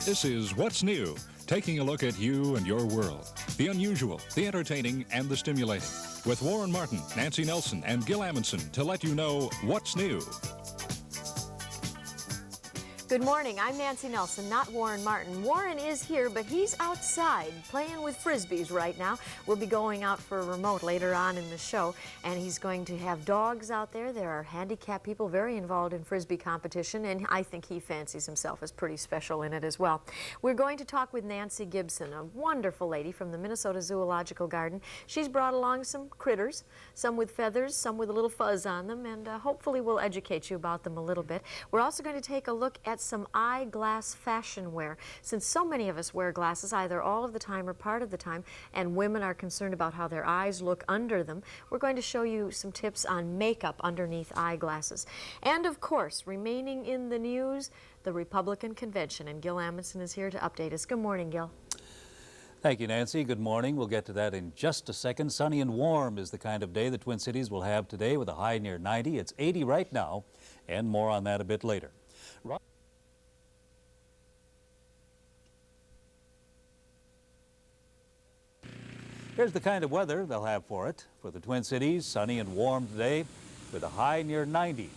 This is What's New, taking a look at you and your world. The unusual, the entertaining, and the stimulating. With Warren Martin, Nancy Nelson, and Gil Amundsen to let you know what's new. Good morning. I'm Nancy Nelson, not Warren Martin. Warren is here, but he's outside playing with frisbees right now. We'll be going out for a remote later on in the show, and he's going to have dogs out there. There are handicapped people very involved in frisbee competition, and I think he fancies himself as pretty special in it as well. We're going to talk with Nancy Gibson, a wonderful lady from the Minnesota Zoological Garden. She's brought along some critters, some with feathers, some with a little fuzz on them, and hopefully we'll educate you about them a little bit. We're also going to take a look at some eyeglass fashion wear. Since so many of us wear glasses either all of the time or part of the time, and women are concerned about how their eyes look under them, we're going to show you some tips on makeup underneath eyeglasses. And of course, remaining in the news, the Republican convention, and Gil Amundsen is here to update us. Good morning, Gil. Thank you, Nancy. Good morning. We'll get to that in just a second. Sunny and warm is the kind of day the Twin Cities will have today with a high near 90. It's 80 right now, and more on that a bit later. Here's the kind of weather they'll have for it. For the Twin Cities, sunny and warm today with a high near 90.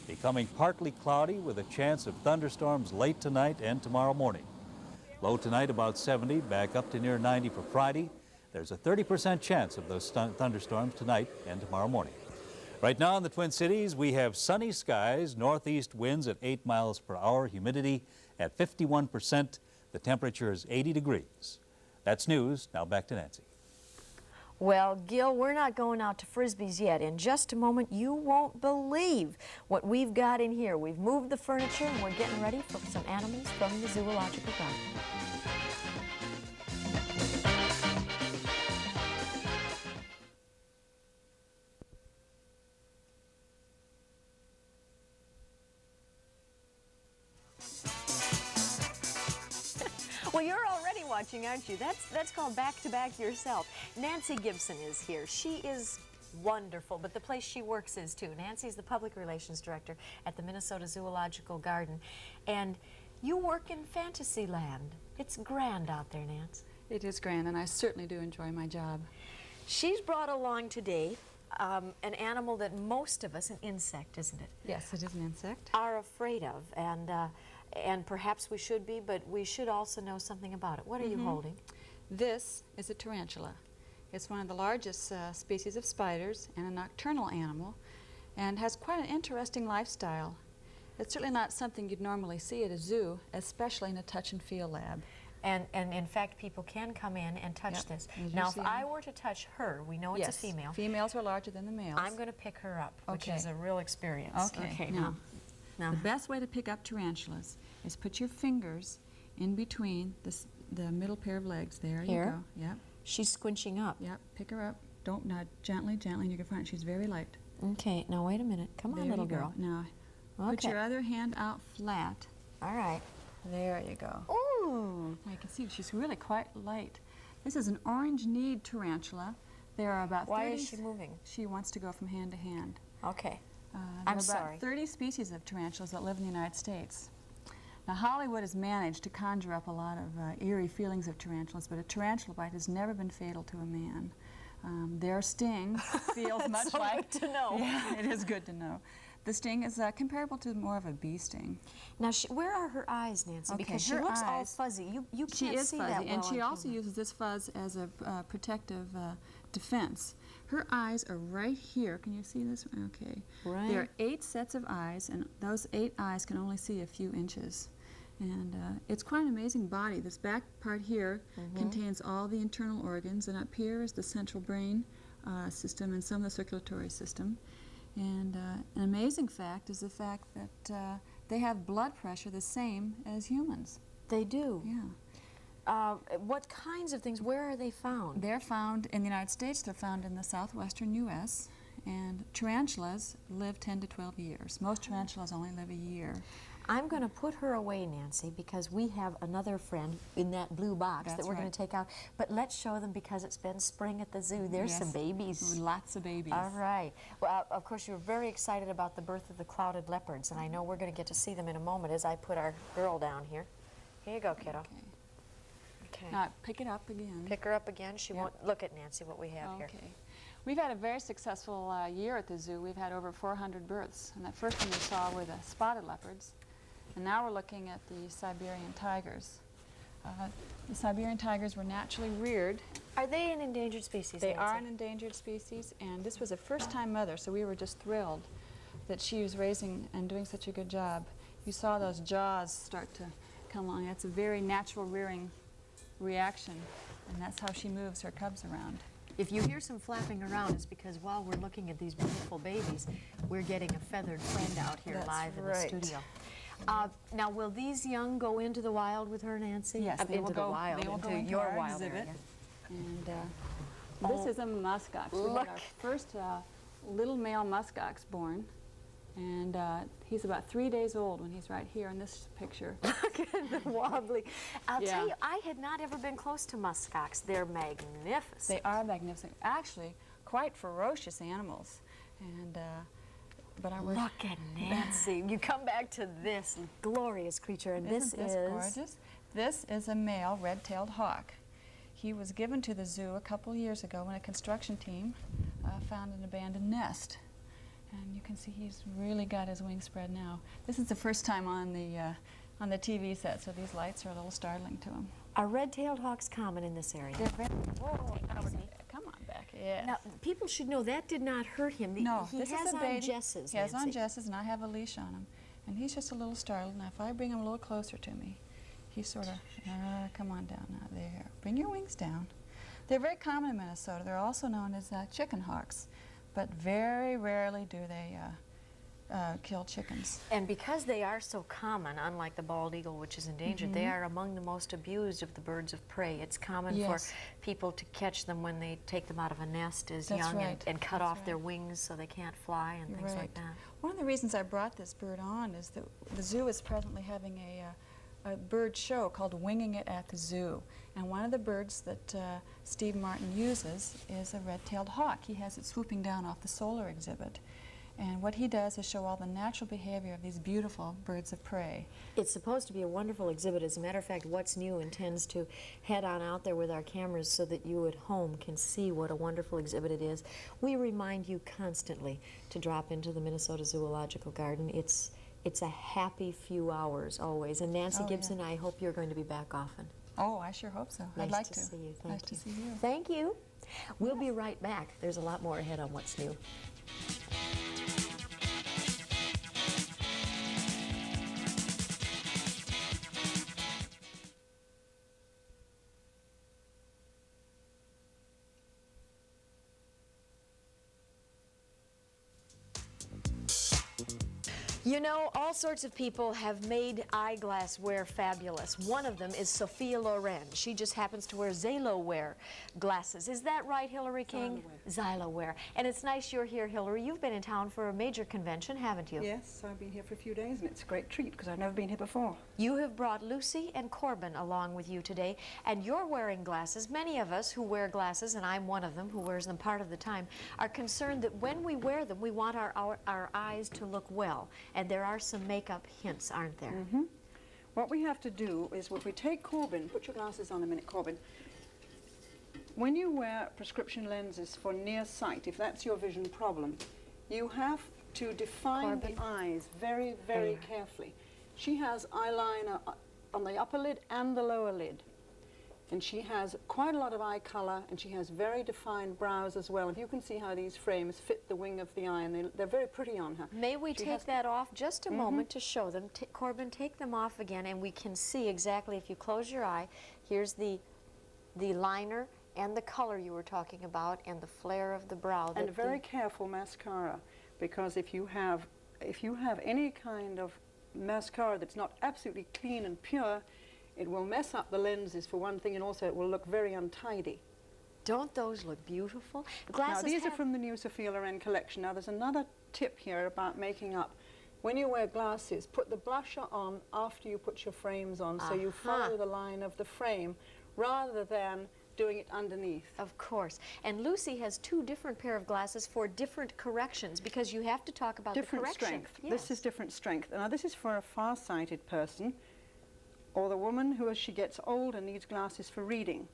Becoming partly cloudy with a chance of thunderstorms late tonight and tomorrow morning. Low tonight about 70, back up to near 90 for Friday. There's a 30% chance of those thunderstorms tonight and tomorrow morning. Right now in the Twin Cities, we have sunny skies, northeast winds at 8 miles per hour, humidity at 51%. The temperature is 80 degrees. That's news. Now back to Nancy. Well, Gil, we're not going out to frisbees yet. In just a moment, you won't believe what we've got in here. We've moved the furniture and we're getting ready for some animals from the Zoological Garden. Well, you're already watching, aren't you? That's called back-to-back yourself. Nancy Gibson is here. She is wonderful, but the place she works is too. Nancy's the Public Relations Director at the Minnesota Zoological Garden. And you work in Fantasyland. It's grand out there, Nance. It is grand, and I certainly do enjoy my job. She's brought along today an animal that most of us, an insect, isn't it? Yes, it is an insect. Are afraid of, and perhaps we should be, but we should also know something about it. What are you holding? This is a tarantula. It's one of the largest species of spiders and a nocturnal animal, and has quite an interesting lifestyle. It's certainly not something you'd normally see at a zoo, especially in a touch and feel lab. And in fact, people can come in and touch this. Now, if I were to touch her, we know it's a female. Females are larger than the males. I'm going to pick her up, which is a real experience. Okay. Now, the best way to pick up tarantulas is put your fingers in between the middle pair of legs. There you go. Yep. She's squinching up. Yep. Pick her up. Don't nudge. Gently, and you can find she's very light. Okay. Now wait a minute. Come on, little girl. Now, put your other hand out flat. All right. There you go. Ooh. I can see she's really quite light. This is an orange-kneed tarantula. There are about 30. Why is she moving? She wants to go from hand to hand. Okay. I'm sorry. There are about 30 species of tarantulas that live in the United States. Now, Hollywood has managed to conjure up a lot of eerie feelings of tarantulas, but a tarantula bite has never been fatal to a man. Their sting feels much so like... good to know. Yeah, it is good to know. The sting is comparable to more of a bee sting. Now, where are her eyes, Nancy? Okay, because she looks all fuzzy. You can't see that well. She is fuzzy, and she also uses this fuzz as a protective defense. Her eyes are right here. Can you see this? Okay. Right. There are 8 sets of eyes, and those 8 eyes can only see a few inches. And it's quite an amazing body. This back part here contains all the internal organs, and up here is the central brain system and some of the circulatory system. And an amazing fact is the fact that they have blood pressure the same as humans. They do? Yeah. What kinds of things, where are they found? They're found in the United States. They're found in the southwestern U.S. And tarantulas live 10 to 12 years. Most tarantulas only live a year. I'm going to put her away, Nancy, because we have another friend in that blue box that we're going to take out. But let's show them because it's been spring at the zoo. There's some babies. Lots of babies. All right. Well, of course, you're very excited about the birth of the clouded leopards, and I know we're going to get to see them in a moment as I put our girl down here. Here you go, kiddo. Okay. Okay. Now pick it up again. Pick her up again. She Yep. won't look at Nancy what we have here. Okay. We've had a very successful year at the zoo. We've had over 400 births. And that first one we saw were the spotted leopards. And now we're looking at the Siberian tigers. The Siberian tigers were naturally reared. Are they an endangered species, They Nancy? are an endangered species, and this was a first-time mother, so we were just thrilled that she was raising and doing such a good job. You saw those jaws start to come along. That's a very natural rearing reaction, and that's how she moves her cubs around. If you hear some flapping around, it's because while we're looking at these beautiful babies, we're getting a feathered friend out here That's live in the right. studio. Now, will these young go into the wild with her, Nancy? Yes, they into will the go. wild, They will go into into your our wild exhibit. area. And this is a muskox. We look. had our first little male muskox born, and he's about 3 days old when he's right here in this picture. Look at the wobbly. I'll Yeah. tell you, I had not ever been close to muskox. They're magnificent. They are magnificent. Actually, quite ferocious animals. And but I was. Look at Nancy. You come back to this glorious creature, and Isn't this this is gorgeous? This is a male red-tailed hawk. He was given to the zoo a couple years ago when a construction team found an abandoned nest. And you can see he's really got his wings spread now. This is the first time on the TV set, so these lights are a little startling to him. Are red-tailed hawks common in this area? They're very. Whoa, come on back. Yes. Now, people should know that did not hurt him. No, He this has is a on baby. jesses, He has on Nancy. jesses, and I have a leash on him. And he's just a little startled. Now, if I bring him a little closer to me, he's sort of, come on down now. There. Bring your wings down. They're very common in Minnesota. They're also known as chicken hawks, but very rarely do they kill chickens. And because they are so common, unlike the bald eagle, which is endangered, they are among the most abused of the birds of prey. It's common Yes. for people to catch them when they take them out of a nest as That's young right. and cut That's off their right. wings so they can't fly and You're things right. like that. One of the reasons I brought this bird on is that the zoo is presently having a bird show called Winging It at the Zoo. And one of the birds that Steve Martin uses is a red-tailed hawk. He has it swooping down off the solar exhibit. And what he does is show all the natural behavior of these beautiful birds of prey. It's supposed to be a wonderful exhibit. As a matter of fact, What's New intends to head on out there with our cameras so that you at home can see what a wonderful exhibit it is. We remind you constantly to drop into the Minnesota Zoological Garden. It's a happy few hours always. And Nancy Oh, Gibson, yeah. I hope you're going to be back often. Oh, I sure hope so. Nice I'd like to see you. Thank Nice you. to see you. Thank you. We'll be right back. There's a lot more ahead on What's New. You know, all sorts of people have made eyeglass wear fabulous. One of them is Sophia Loren. She just happens to wear Xylo-wear glasses. Is that right, Hillary King? Xylo-wear. And it's nice you're here, Hillary. You've been in town for a major convention, haven't you? Yes, I've been here for a few days, and it's a great treat because I've never been here before. You have brought Lucy and Corbin along with you today, and you're wearing glasses. Many of us who wear glasses, and I'm one of them who wears them part of the time, are concerned that when we wear them, we want our eyes to look well. And there are some makeup hints, aren't there? What we have to do is, if we take Corbin, put your glasses on a minute, Corbin. When you wear prescription lenses for near sight, if that's your vision problem, you have to define Corbin. the eyes very, very carefully. She has eyeliner on the upper lid and the lower lid. And she has quite a lot of eye color, and she has very defined brows as well. If you can see how these frames fit the wing of the eye, and they're very pretty on her. May we She take has- that off just a moment to show them? Corbin, take them off again, and we can see exactly, if you close your eye, here's the liner and the color you were talking about, and the flare of the brow. And that very careful mascara, because if you have any kind of mascara that's not absolutely clean and pure, it will mess up the lenses for one thing, and also it will look very untidy. Don't those look beautiful? Now Glasses these are have- from the new Sophia Loren collection. Now there's another tip here about making up. When you wear glasses, put the blusher on after you put your frames on, so you follow the line of the frame rather than doing it underneath. Of course. And Lucy has two different pair of glasses for different corrections, because you have to talk about Different the correction. strength. Yes. This is different strength. Now this is for a far-sighted person. or the woman who, as she gets older, needs glasses for reading,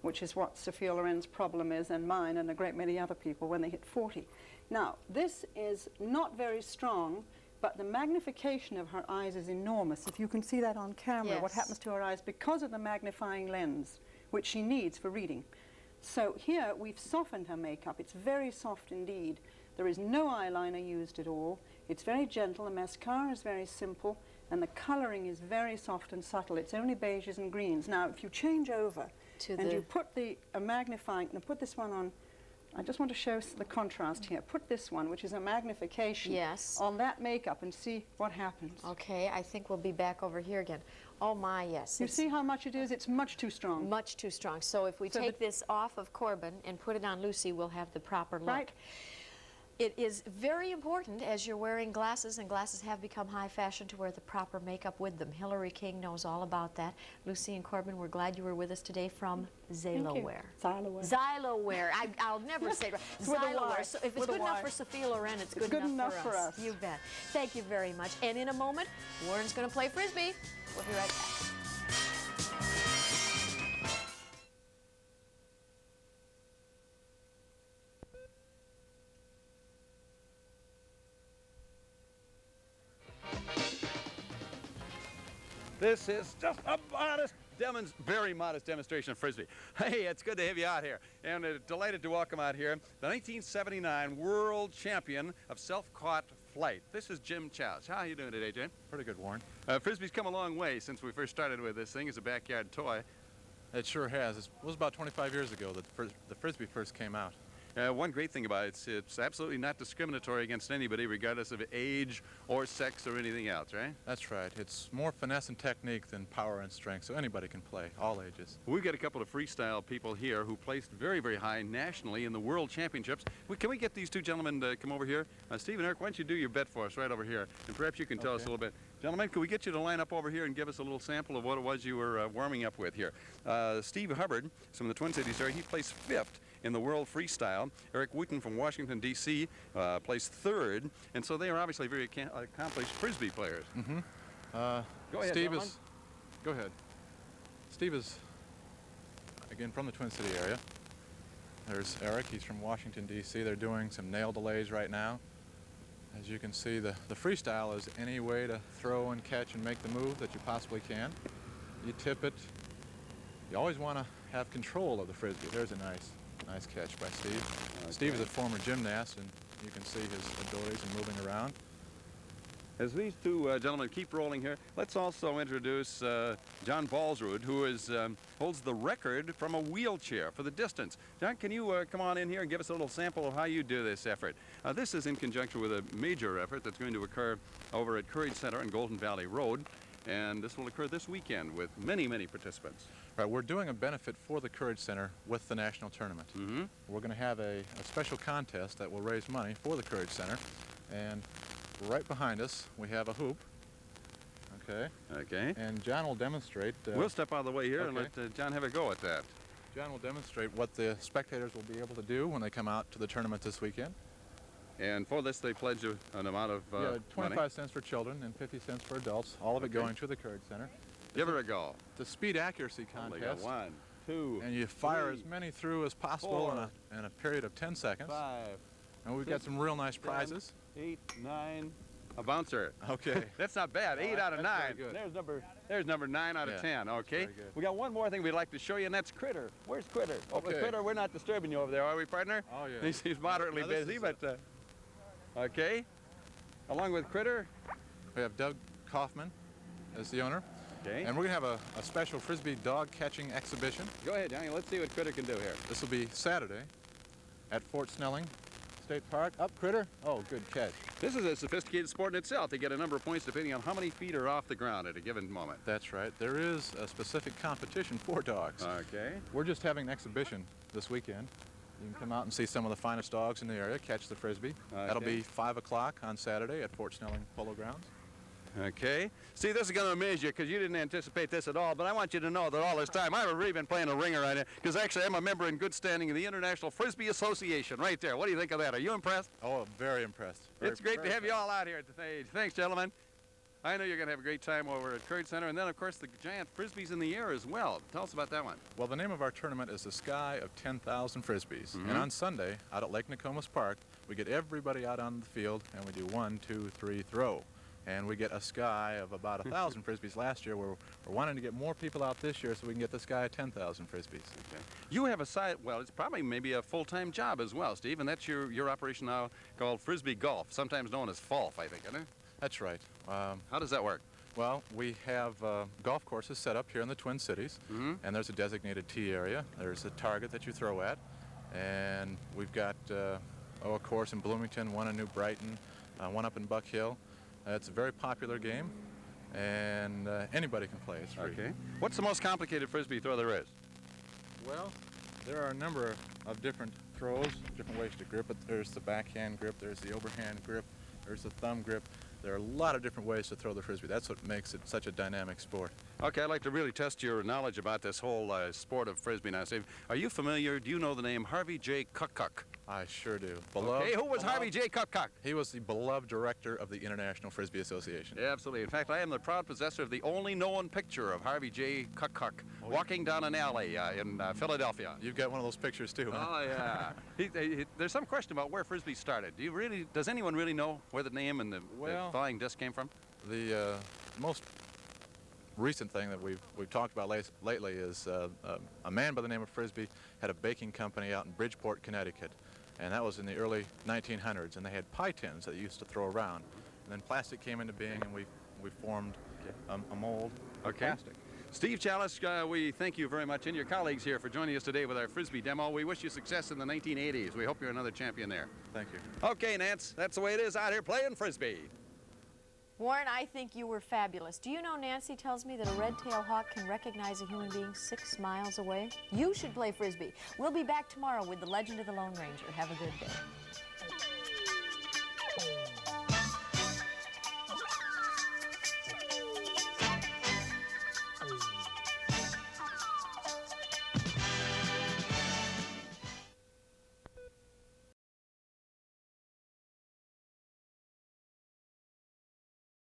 which is what Sophia Loren's problem is, and mine, and a great many other people when they hit 40. Now, this is not very strong, but the magnification of her eyes is enormous. If you can see that on camera, what happens to her eyes because of the magnifying lens, which she needs for reading. So here we've softened her makeup. It's very soft indeed. There is no eyeliner used at all. It's very gentle. The mascara is very simple, and the coloring is very soft and subtle. It's only beiges and greens. Now, if you change over and you put the magnifying, now put this one on. I just want to show the contrast here. Put this one, which is a magnification, on that makeup and see what happens. Okay, I think we'll be back over here again. Oh my, yes. You see how much it is? It's much too strong. Much too strong. So if we take this off of Corbin and put it on Lucy, we'll have the proper look. Right. It is very important as you're wearing glasses, and glasses have become high fashion, to wear the proper makeup with them. Hillary King knows all about that. Lucy and Corbin, we're glad you were with us today from Xyloware. Xyloware. Xyloware. I'll never say it right. Xyloware. So if it's good enough for Sophia Loren, it's good enough for us. You bet. Thank you very much. And in a moment, Warren's going to play Frisbee. We'll be right back. This is just a very modest demonstration of Frisbee. Hey, it's good to have you out here. And delighted to welcome out here the 1979 world champion of self-caught flight. This is Jim Chows. How are you doing today, Jim? Pretty good, Warren. Frisbee's come a long way since we first started with this thing as a backyard toy. It sure has. It was about 25 years ago that the Frisbee first came out. One great thing about it, it's absolutely not discriminatory against anybody, regardless of age or sex or anything else, right? That's right. It's more finesse and technique than power and strength, so anybody can play, all ages. We've got a couple of freestyle people here who placed very, very high nationally in the World Championships. Can we get these two gentlemen to come over here? Steve and Eric, why don't you do your bet for us right over here? And perhaps you can tell us a little bit. Gentlemen, can we get you to line up over here and give us a little sample of what it was you were warming up with here? Steve Hubbard from the Twin Cities area, he placed 5th in the world freestyle. Eric Wooten from Washington, D.C. Placed 3rd. And so they are obviously very accomplished Frisbee players. Mm-hmm. Go ahead, Steve gentlemen. Go ahead. Steve is, again, from the Twin City area. There's Eric. He's from Washington, D.C. They're doing some nail delays right now. As you can see, the freestyle is any way to throw and catch and make the move that you possibly can. You tip it. You always want to have control of the Frisbee. There's a nice catch by Steve. Okay. Steve is a former gymnast, and you can see his abilities in moving around. As these two gentlemen keep rolling here, let's also introduce John Balsrud, who holds the record from a wheelchair for the distance. John, can you come on in here and give us a little sample of how you do this effort? This is in conjunction with a major effort that's going to occur over at Courage Center on Golden Valley Road, and this will occur this weekend with many, many participants. Right, we're doing a benefit for the Courage Center with the national tournament. Mm-hmm. We're going to have a special contest that will raise money for the Courage Center, and right behind us, we have a hoop. Okay. Okay. And John will demonstrate. We'll step out of the way here and okay. let John have a go at that. John will demonstrate what the spectators will be able to do when they come out to the tournament this weekend. And for this, they pledge an amount of 25 money. cents for children and 50 cents for adults, all of it going to the Courage Center. Give her a go. The speed accuracy contest. 1, 2, and you fire 3, as many through as possible 4, in a period of 10 seconds. 5, and we've got some real nice prizes. 8, 9, a bouncer. Okay. That's not bad. 8 out of 9. There's number 9 out of 10. Okay. We got one more thing we'd like to show you, and that's Critter. Where's Critter? Okay. Critter, we're not disturbing you over there, are we, partner? Oh yeah. He's moderately busy, but okay. Along with Critter, we have Doug Kaufman as the owner. Okay. And we're going to have a special Frisbee dog catching exhibition. Go ahead, Johnny. Let's see what Critter can do here. This will be Saturday at Fort Snelling State Park. Up, Critter. Oh, good catch. This is a sophisticated sport in itself. They get a number of points depending on how many feet are off the ground at a given moment. That's right. There is a specific competition for dogs. Okay. We're just having an exhibition this weekend. You can come out and see some of the finest dogs in the area, catch the Frisbee. Okay. That'll be 5 o'clock on Saturday at Fort Snelling Polo Grounds. Okay. See, this is going to amaze you because you didn't anticipate this at all, but I want you to know that all this time I've really been playing a ringer on it because actually I'm a member in good standing of the International Frisbee Association right there. What do you think of that? Are you impressed? Oh, very impressed. It's great to have you all out here at the stage. Thanks, gentlemen. I know you're going to have a great time over at Courage Center. And then, of course, the giant frisbees in the air as well. Tell us about that one. Well, the name of our tournament is the Sky of 10,000 Frisbees. And on Sunday, out at Lake Nokomis Park, we get everybody out on the field, and we do 1, 2, 3, throw. And we get a sky of about 1,000 Frisbees last year. We're wanting to get more people out this year so we can get the sky of 10,000 Frisbees. Okay. You have a side, well, it's probably maybe a full-time job as well, Steve, and that's your operation now called Frisbee Golf, sometimes known as Folf, I think, isn't it? That's right. How does that work? Well, we have golf courses set up here in the Twin Cities, and there's a designated tee area. There's a target that you throw at, and we've got a course in Bloomington, one in New Brighton, one up in Buck Hill. It's a very popular game, and anybody can play. It's free. Okay. What's the most complicated Frisbee throw there is? Well, there are a number of different throws, different ways to grip it. There's the backhand grip, there's the overhand grip, there's the thumb grip. There are a lot of different ways to throw the Frisbee. That's what makes it such a dynamic sport. Okay, I'd like to really test your knowledge about this whole sport of Frisbee now, Steve. Are you familiar, do you know the name Harvey J. Kukuk? I sure do. Okay, who was Harvey J. Kukuk? He was the beloved director of the International Frisbee Association. Yeah, absolutely. In fact, I am the proud possessor of the only known picture of Harvey J. Kukuk walking down an alley in Philadelphia. You've got one of those pictures too, huh? Oh, yeah. There's some question about where Frisbee started. Does anyone really know where the name and the flying disc came from? The most recent thing that we've talked about lately is a man by the name of Frisbee had a baking company out in Bridgeport, Connecticut. And that was in the early 1900s, and they had pie tins that they used to throw around. And then plastic came into being, and we formed a mold of plastic. Steve Chalice, we thank you very much, and your colleagues here for joining us today with our Frisbee demo. We wish you success in the 1980s. We hope you're another champion there. Thank you. Okay, Nance, that's the way it is out here playing Frisbee. Warren, I think you were fabulous. Do you know Nancy tells me that a red-tailed hawk can recognize a human being 6 miles away? You should play Frisbee. We'll be back tomorrow with the Legend of the Lone Ranger. Have a good day.